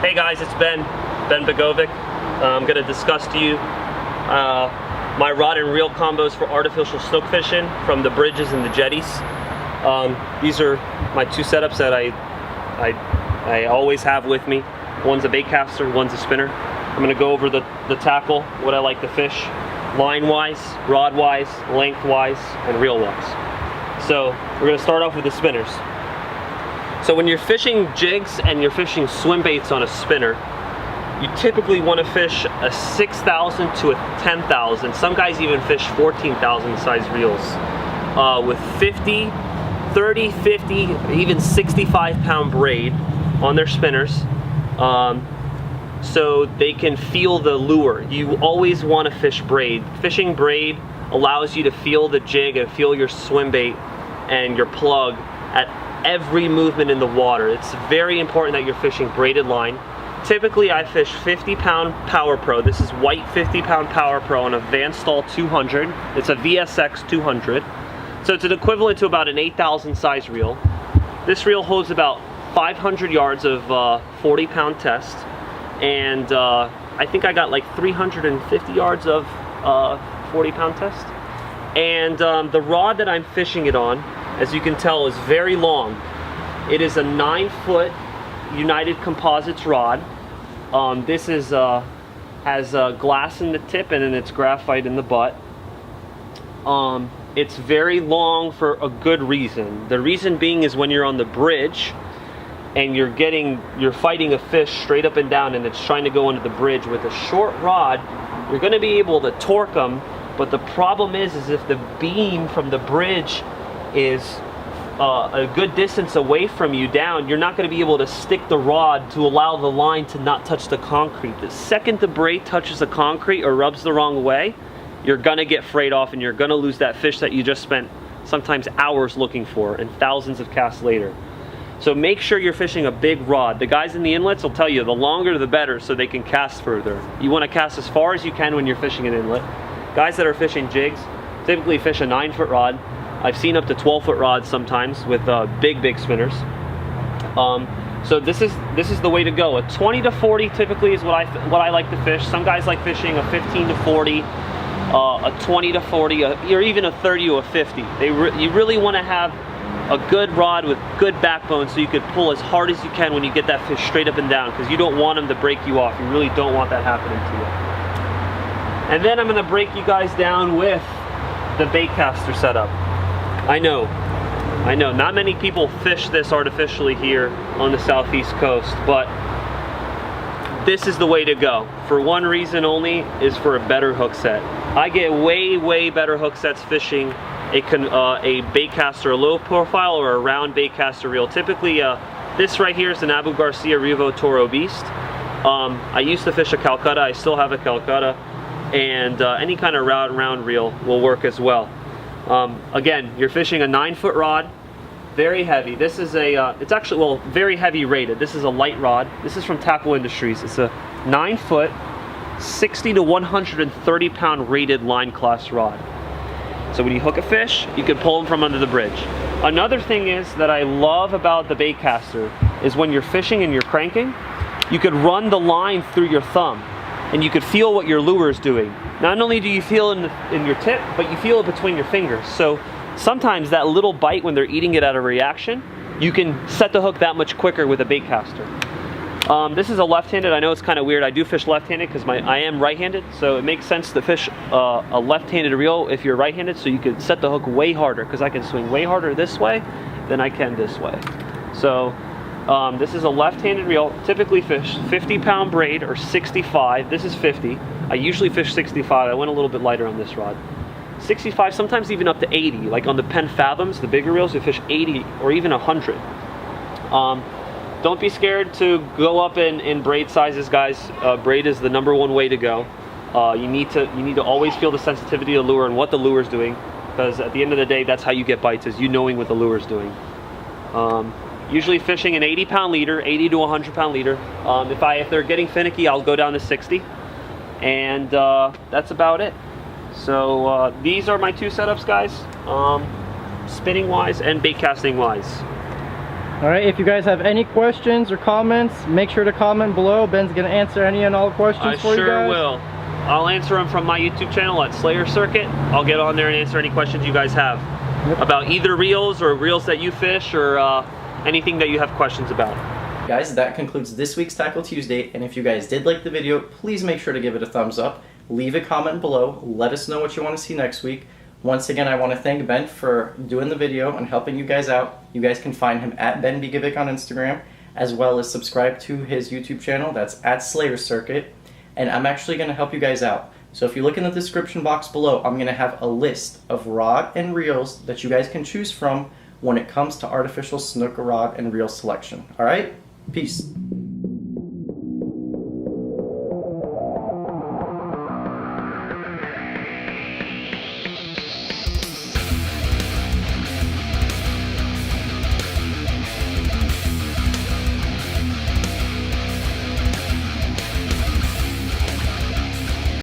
Hey guys, it's Ben Begovic. I'm going to discuss to you my rod and reel combos for artificial snook fishing from the bridges and the jetties. These are my two setups that I always have with me. One's a baitcaster, one's a spinner. I'm going to go over the tackle, what I like to fish, line-wise, rod-wise, length-wise, and reel-wise. So we're going to start off with the spinners. So when you're fishing jigs and you're fishing swim baits on a spinner, you typically want to fish a 6,000 to a 10,000. Some guys even fish 14,000 size reels with 50, 30, 50, even 65 pound braid on their spinners, so they can feel the lure. You always want to fish braid. Fishing braid allows you to feel the jig and feel your swim bait and your plug at every movement in the water. It's very important that you're fishing braided line. Typically I fish 50 pound Power Pro. This is white 50 pound Power Pro on a Van Staal 200. It's a VSX 200. So it's an equivalent to about an 8,000 size reel. This reel holds about 500 yards of 40 pound test. And I think I got like 350 yards of 40 pound test. And the rod that I'm fishing it on, as you can tell, is very long. It is a 9-foot United Composites rod. This is has glass in the tip and then it's graphite in the butt. It's very long for a good reason. The reason being is when you're on the bridge and you're fighting a fish straight up and down and it's trying to go into the bridge with a short rod, you're going to be able to torque them. But the problem is if the beam from the bridge is a good distance away from you down, you're not going to be able to stick the rod to allow the line to not touch the concrete. The second the braid touches the concrete or rubs the wrong way, you're going to get frayed off and you're going to lose that fish that you just spent sometimes hours looking for and thousands of casts later. So make sure you're fishing a big rod. The guys in the inlets will tell you the longer the better so they can cast further. You want to cast as far as you can when you're fishing an inlet. Guys that are fishing jigs typically fish a 9-foot rod. I've seen up to 12-foot rods sometimes with big spinners. So this is the way to go. A 20 to 40 typically is what I like to fish. Some guys like fishing a 15 to 40, a 20 to 40, or even a 30 to a 50. You really want to have a good rod with good backbone so you could pull as hard as you can when you get that fish straight up and down, because you don't want them to break you off. You really don't want that happening to you. And then I'm going to break you guys down with the baitcaster setup. I know, not many people fish this artificially here on the southeast coast, but this is the way to go. For one reason only, is for a better hook set. I get way better hook sets fishing a baitcaster, a low profile or a round baitcaster reel. Typically, this right here is an Abu Garcia Revo Toro Beast. I used to fish a Calcutta. I still have a Calcutta. And any kind of round reel will work as well. Again, you're fishing a 9-foot rod, very heavy. This is it's actually, well, very heavy rated. This is a light rod. This is from Tackle Industries. It's a 9-foot, 60 to 130 pound rated line class rod. So when you hook a fish, you can pull them from under the bridge. Another thing is that I love about the baitcaster is when you're fishing and you're cranking, you could run the line through your thumb and you could feel what your lure is doing. Not only do you feel in your tip, but you feel it between your fingers. So sometimes that little bite when they're eating it out of reaction, you can set the hook that much quicker with a baitcaster. This is a left-handed. I know it's kind of weird. I do fish left-handed because I am right-handed, so it makes sense to fish a left-handed reel if you're right-handed, so you can set the hook way harder, because I can swing way harder this way than I can this way. So this is a left-handed reel. Typically fish 50 pound braid or 65. This is 50. I usually fish 65. I went a little bit lighter on this rod. 65, sometimes even up to 80. Like on the Penn Fathoms, the bigger reels, you fish 80 or even 100. Don't be scared to go up in braid sizes, guys. Braid is the #1 way to go. You need to always feel the sensitivity of the lure and what the lure is doing, because at the end of the day, that's how you get bites, is you knowing what the lure is doing. Usually fishing an 80 pound leader, 80 to 100 pound leader. If they're getting finicky, I'll go down to 60, and that's about it. So these are my two setups, guys, spinning wise and bait casting wise. Alright, if you guys have any questions or comments, make sure to comment below. Ben's going to answer any and all questions for you guys. I sure will. I'll answer them from my YouTube channel at Slayer Circuit. I'll get on there and answer any questions you guys have about either reels or reels that you fish or anything that you have questions about. Guys, that concludes this week's Tackle Tuesday, and if you guys did like the video, please make sure to give it a thumbs up. Leave a comment below. Let us know what you want to see next week. Once again, I want to thank Ben for doing the video and helping you guys out. You guys can find him at BenBigovic on Instagram, as well as subscribe to his YouTube channel. That's at Slayer Circuit. And I'm actually going to help you guys out. So if you look in the description box below, I'm going to have a list of rod and reels that you guys can choose from when it comes to artificial snook rod and reel selection. Alright? Peace.